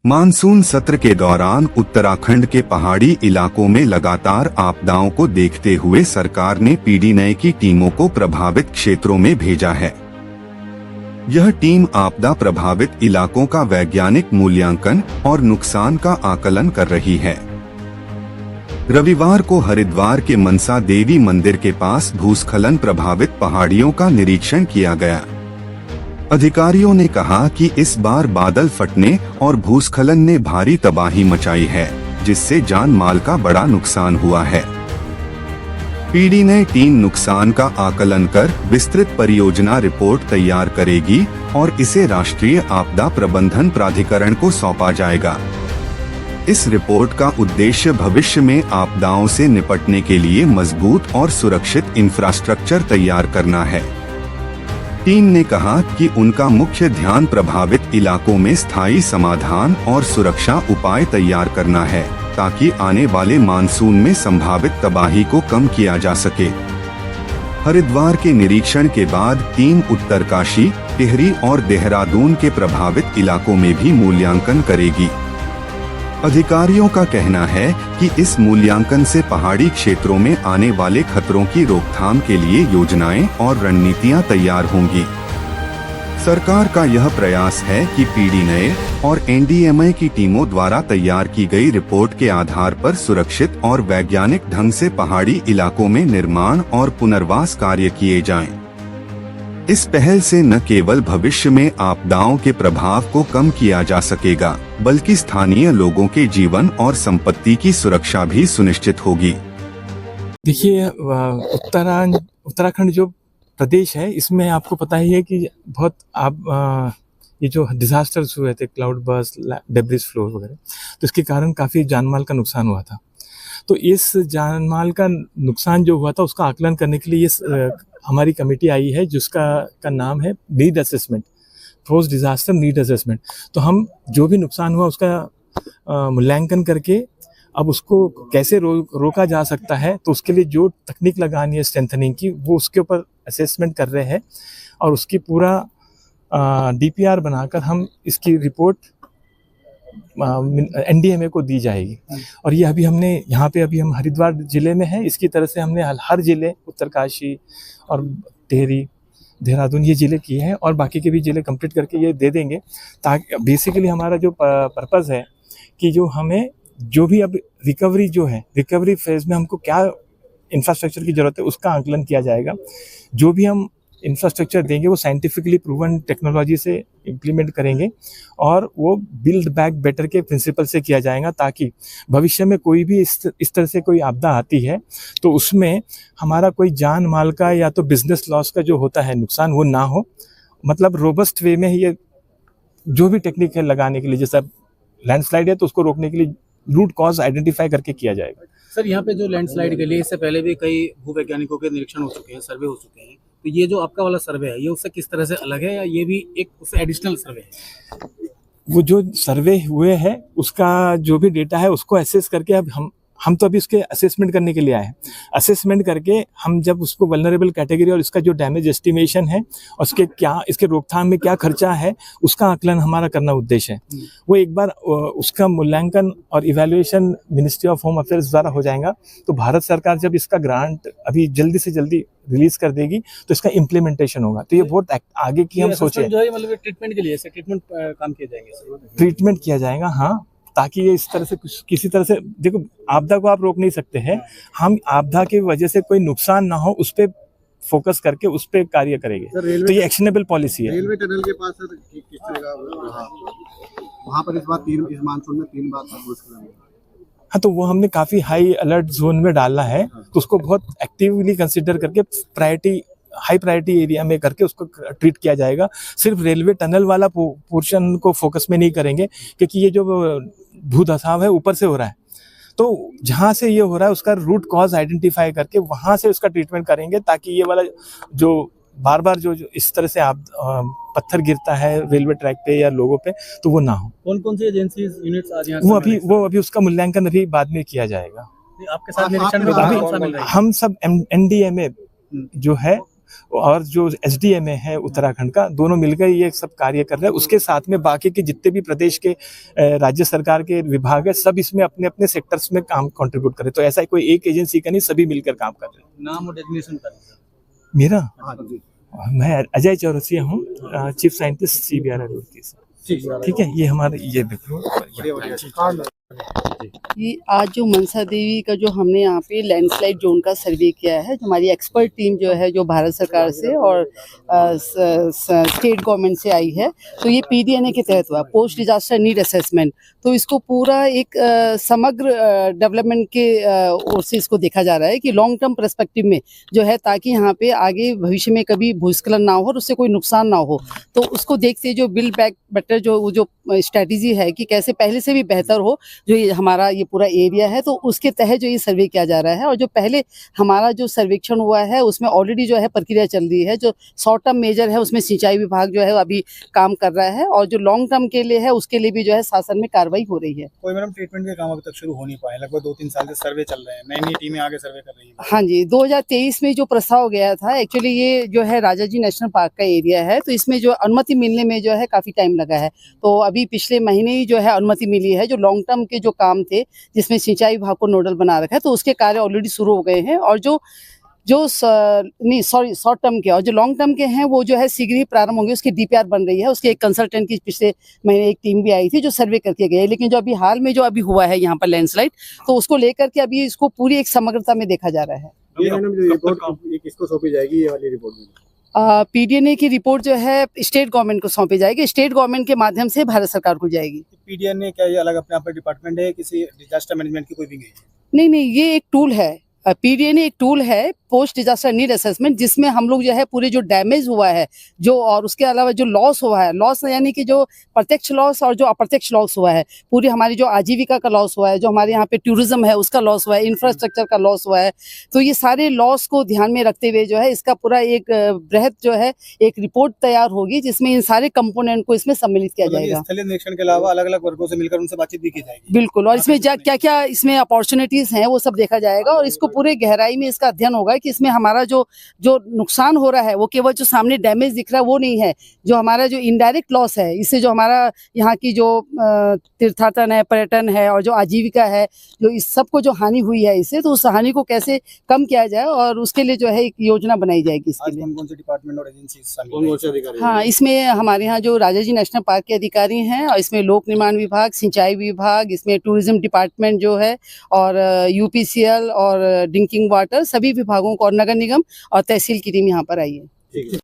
Monsoon सत्र के दौरान उत्तराखंड के पहाड़ी इलाकों में लगातार आपदाओं को देखते हुए सरकार ने पीडीएनए की टीमों को प्रभावित क्षेत्रों में भेजा है। यह टीम आपदा प्रभावित इलाकों का वैज्ञानिक मूल्यांकन और नुकसान का आकलन कर रही है। रविवार को हरिद्वार के मनसा देवी मंदिर के पास भूस्खलन प्रभावित पहाड़ियों का निरीक्षण किया गया। अधिकारियों ने कहा कि इस बार बादल फटने और भूस्खलन ने भारी तबाही मचाई है, जिससे जान माल का बड़ा नुकसान हुआ है। पीडीएनए टीम नुकसान का आकलन कर विस्तृत परियोजना रिपोर्ट तैयार करेगी और इसे राष्ट्रीय आपदा प्रबंधन प्राधिकरण को सौंपा जाएगा। इस रिपोर्ट का उद्देश्य भविष्य में आपदाओं से निपटने के लिए मजबूत और सुरक्षित इंफ्रास्ट्रक्चर तैयार करना है। टीम ने कहा कि उनका मुख्य ध्यान प्रभावित इलाकों में स्थायी समाधान और सुरक्षा उपाय तैयार करना है, ताकि आने वाले मानसून में संभावित तबाही को कम किया जा सके। हरिद्वार के निरीक्षण के बाद टीम उत्तरकाशी, टिहरी और देहरादून के प्रभावित इलाकों में भी मूल्यांकन करेगी। अधिकारियों का कहना है कि इस मूल्यांकन से पहाड़ी क्षेत्रों में आने वाले खतरों की रोकथाम के लिए योजनाएं और रणनीतियां तैयार होंगी। सरकार का यह प्रयास है कि पीडीएनए और एनडीएमए की टीमों द्वारा तैयार की गई रिपोर्ट के आधार पर सुरक्षित और वैज्ञानिक ढंग से पहाड़ी इलाकों में निर्माण और पुनर्वास कार्य किए जाएं। इस पहल से न केवल भविष्य में आपदाओं के प्रभाव को कम किया जा सकेगा, बल्कि स्थानीय लोगों के जीवन और संपत्ति की सुरक्षा भी सुनिश्चित होगी। देखिए, उत्तराखंड जो प्रदेश है, इसमें आपको पता ही है कि बहुत ये जो डिजास्टर्स हुए थे, क्लाउड बर्स्ट, डेब्रिस फ्लो वगैरह, तो इसके कारण काफ़ी जानमाल का नुकसान हुआ था। तो इस जानमाल का नुकसान जो हुआ था, उसका आकलन करने के लिए ये हमारी कमेटी आई है, जिसका नाम है need assessment, post disaster need assessment. तो हम जो भी नुकसान हुआ उसका मूल्यांकन करके अब उसको कैसे रोका जा सकता है, तो उसके लिए जो तकनीक लगानी है स्ट्रेंथनिंग की, वो उसके ऊपर असेसमेंट कर रहे हैं और उसकी पूरा डीपीआर बनाकर हम इसकी रिपोर्ट एनडीएमए को दी जाएगी। और ये अभी हमने यहाँ पे हम हरिद्वार जिले में है, इसकी तरह से हमने हर जिले, उत्तरकाशी और टिहरी, देहरादून, ये जिले किए हैं और बाकी के भी जिले कंप्लीट करके ये दे देंगे। ताकि बेसिकली हमारा जो पर्पज़ है कि जो हमें जो भी अब रिकवरी फेज में हमको क्या इंफ्रास्ट्रक्चर की ज़रूरत है, उसका आकलन किया जाएगा। जो भी हम इंफ्रास्ट्रक्चर देंगे वो साइंटिफिकली प्रूवन टेक्नोलॉजी से इम्प्लीमेंट करेंगे और वो बिल्ड बैक बेटर के प्रिंसिपल से किया जाएगा, ताकि भविष्य में कोई भी इस तरह से कोई आपदा आती है तो उसमें हमारा कोई जान माल का या तो बिजनेस लॉस का जो होता है नुकसान, वो ना हो। मतलब रोबस्ट वे में ये जो भी टेक्निक है लगाने के लिए, जैसा लैंडस्लाइड है तो उसको रोकने के लिए रूट कॉज आइडेंटिफाई करके किया जाएगा। सर, यहाँ पे जो लैंडस्लाइड के लिए इससे पहले भी कई भूवैज्ञानिकों के निरीक्षण हो चुके हैं, सर्वे हो चुके हैं, तो ये जो आपका वाला सर्वे है, ये उससे किस तरह से अलग है या ये भी एक उससे एडिशनल सर्वे है? वो जो सर्वे हुए हैं उसका जो भी डेटा है उसको एसेस करके अब हम तो अभी उसके असेसमेंट करने के लिए आए हैं। असेसमेंट करके हम जब उसको वल्नरेबल कैटेगरी और इसका जो डैमेज एस्टिमेशन है और इसके रोकथाम में क्या खर्चा है, उसका आकलन हमारा करना उद्देश्य है। वो एक बार उसका मूल्यांकन और evaluation ministry of home affairs द्वारा हो जाएगा, तो भारत सरकार जब इसका ग्रांट अभी जल्दी से जल्दी रिलीज कर देगी तो इसका इम्प्लीमेंटेशन होगा। तो ये बहुत आगे की हम सोचे जो है, मतलब ट्रीटमेंट के लिए ट्रीटमेंट काम किए जाएंगे, ट्रीटमेंट किया जाएगा, हाँ, ताकि ये इस तरह से किसी तरह से, देखो आपदा को आप रोक नहीं सकते हैं, हम आपदा की वजह से कोई नुकसान ना हो उस पे फोकस करके उस पे कार्य करेंगे। तो ये एक्शनेबल पॉलिसी है। रेलवे टनल के पास सर किस तरह का वहाँ पर इस मानसून में 3 बार भूस्खलन हुआ। हाँ, तो वो हमने काफी हाई अलर्ट जोन में डालना है, तो उसको बहुत एक्टिवली कंसिडर करके हाई प्रायोरिटी एरिया में करके उसको ट्रीट किया जाएगा। सिर्फ रेलवे टनल वाला पोर्शन को फोकस में नहीं करेंगे, क्योंकि ये जो भूधसाव है ऊपर से हो रहा है, तो जहाँ से ये हो रहा है उसका रूट कॉज आइडेंटिफाई करके वहाँ से उसका ट्रीटमेंट करेंगे, ताकि ये वाला जो बार बार जो इस तरह से पत्थर गिरता है रेलवे ट्रैक पे या लोगों पे, तो वो ना हो। कौन से एजेंसीज यूनिट्स आज यहाँ वो अभी उसका मूल्यांकन अभी बाद में किया जाएगा। आपके साथ निरीक्षण में हम सब एनडीएमए जो है और जो SDM है उत्तराखंड का, दोनों मिलकर ये सब कार्य कर रहे हैं। उसके साथ में बाकी के जितने भी प्रदेश के राज्य सरकार के विभाग है, सब इसमें अपने अपने सेक्टर्स में काम कंट्रीब्यूट करें। तो ऐसा कोई एक एजेंसी का नहीं, सभी मिलकर काम कर रहे हैं। नाम और डेजिग्नेशन करें सर। मेरा हाँ जी मैं अजय चौरसिया हूँ, चीफ साइंटिस्ट CBRI रुड़की से। ठीक है, ये हमारे ये देखो ये आज जो मनसा देवी का जो हमने यहाँ पे लैंडस्लाइड जोन का सर्वे किया है, जो हमारी एक्सपर्ट टीम जो है जो भारत सरकार से और स्टेट गवर्नमेंट से आई है, तो ये PDNA के तहत हुआ, पोस्ट डिजास्टर नीड असेसमेंट। तो इसको पूरा एक समग्र डेवलपमेंट के ओर से इसको देखा जा रहा है कि लॉन्ग टर्म पर्सपेक्टिव में जो है, ताकि यहाँ पे आगे भविष्य में कभी भूस्खलन ना हो और उससे कोई नुकसान ना हो। तो उसको देखते जो बिल्ड बैक बेटर जो स्ट्रैटेजी है कि कैसे पहले से भी बेहतर हो जो ये हमारा ये पूरा एरिया है, तो उसके तहत जो ये सर्वे किया जा रहा है। और जो पहले हमारा जो सर्वेक्षण हुआ है उसमें ऑलरेडी जो है प्रक्रिया चल रही है। जो शॉर्ट टर्म मेजर है उसमें सिंचाई विभाग जो है अभी काम कर रहा है, और जो लॉन्ग टर्म के लिए है उसके लिए भी जो है शासन में कार्रवाई हो रही है। कोई मैडम ट्रीटमेंट के काम अभी तक शुरू हो नहीं पाए, लगभग 2-3 साल से सर्वे चल रहे हैं, नई टीमें आगे सर्वे कर रही हैं। हाँ जी, 2023 में जो प्रस्ताव गया था, एक्चुअली ये जो है राजाजी नेशनल पार्क का एरिया है, तो इसमें जो अनुमति मिलने में जो है काफ़ी टाइम लगा है। तो अभी पिछले महीने ही जो है अनुमति मिली है। जो लॉन्ग टर्म के जो काम थे जिसमें सिंचाई विभाग को नोडल बना रखा है, तो उसके कार्य ऑलरेडी शुरू हो गए हैं। और शॉर्ट टर्म के और जो लॉन्ग टर्म के हैं वो जो है शीघ्र ही प्रारंभ होंगे। उसकी DPR बन रही है, उसके एक कंसल्टेंट की पिछले महीने एक टीम भी आई थी जो सर्वे करके गए। लेकिन जो अभी हाल में जो अभी हुआ है यहाँ पर लैंडस्लाइड, तो उसको लेकर के अभी इसको पूरी एक समग्रता में देखा जा रहा है। ये मैडम जो रिपोर्ट ये किसको सौंपी जाएगी, ये वाली रिपोर्ट में? PDNA की रिपोर्ट जो है स्टेट गवर्नमेंट को सौंपी जाएगी, स्टेट गवर्नमेंट के माध्यम से भारत सरकार को जाएगी। PDNA क्या ये अलग अपने आप में डिपार्टमेंट है, किसी डिजास्टर मैनेजमेंट की कोई विंग है? नहीं, ये एक टूल है। PDNA एक टूल है, पोस्ट डिजास्टर नीड असेसमेंट, जिसमें हम लोग जो है पूरे जो डैमेज हुआ है जो, और उसके अलावा जो लॉस हुआ है, लॉस यानी कि जो प्रत्यक्ष लॉस और जो अप्रत्यक्ष लॉस हुआ है, पूरी हमारी जो आजीविका का लॉस हुआ है, जो हमारे यहाँ पे टूरिज्म है उसका लॉस हुआ है, इंफ्रास्ट्रक्चर का लॉस हुआ है, तो ये सारे लॉस को ध्यान में रखते हुए जो है इसका पूरा एक बृहद जो है एक रिपोर्ट तैयार होगी, जिसमें इन सारे कंपोनेंट को इसमें सम्मिलित किया जाएगा। स्थलीय निरीक्षण के अलावा अलग अलग वर्गों से मिलकर उनसे बातचीत भी की जाएगी। बिल्कुल, और इसमें क्या क्या इसमें अपॉर्चुनिटीज हैं वो सब देखा जाएगा, और इसको पूरे गहराई में इसका अध्ययन होगा कि इसमें हमारा जो नुकसान हो रहा है वो केवल जो सामने डैमेज दिख रहा है वो नहीं है, जो हमारा जो इनडायरेक्ट लॉस है, इससे जो हमारा यहाँ की जो तीर्थाटन है, पर्यटन है और जो आजीविका है, जो इस सब को जो हानि हुई है इससे, तो उस हानि को कैसे कम किया जाए और उसके लिए जो है एक योजना बनाई जाएगी इसके लिए। कौन से डिपार्टमेंट और एजेंसी कौन से अधिकारी? हाँ, इसमें हमारे यहाँ जो राजाजी नेशनल पार्क के अधिकारी हैं, और इसमें लोक निर्माण विभाग, सिंचाई विभाग, इसमें टूरिज्म डिपार्टमेंट जो है, और UPCL और ड्रिंकिंग वाटर, सभी विभागों को, और नगर निगम और तहसील की टीम यहाँ पर आई है। ठीक है।